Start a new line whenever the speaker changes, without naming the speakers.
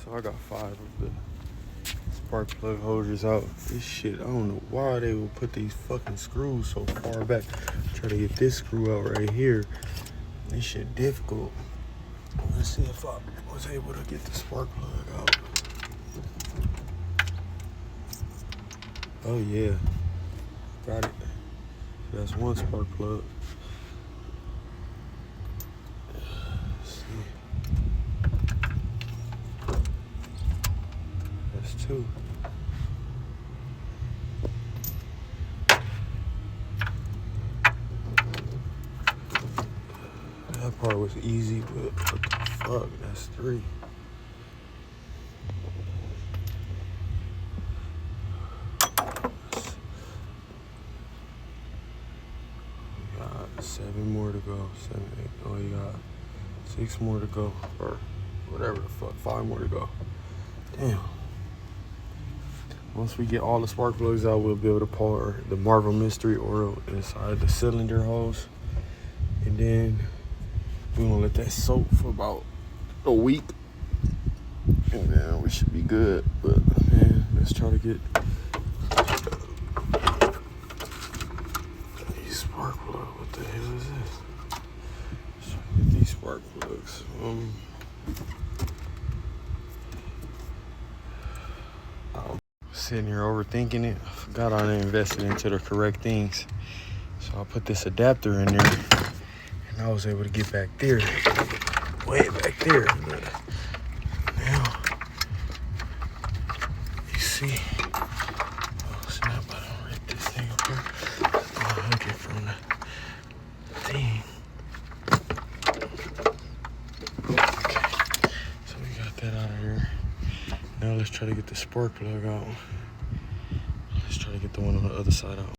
So I got 5 of the spark plug holders out. This shit, I don't know why they will put these fucking screws so far back. Try to get this screw out right here. This shit difficult. Let's see if I was able to get the spark plug out. Oh yeah, got it. That's one spark plug. Let's see. That's 2. That part was easy, but what the fuck? That's 3. We got 7 more to go. 7, 8. Oh, you got 6 more to go, or whatever the fuck. 5 more to go. Damn. Once we get all the spark plugs out, we'll be able to pour the Marvel Mystery oil inside the cylinder hose, and then we're gonna let that soak for about a week, and then we should be good. But man, let's try to get these spark plugs. What the hell is this? Let's try to get these spark plugs. I'm sitting here overthinking it. I forgot I invested into the correct things, so I put this adapter in there. And I was able to get back there, way back there. But now, you see, oh snap, I don't rip this thing up here. I'll hook it from the thing. Okay, so we got that out of here. Now let's try to get the spark plug out. Let's try to get the one on the other side out.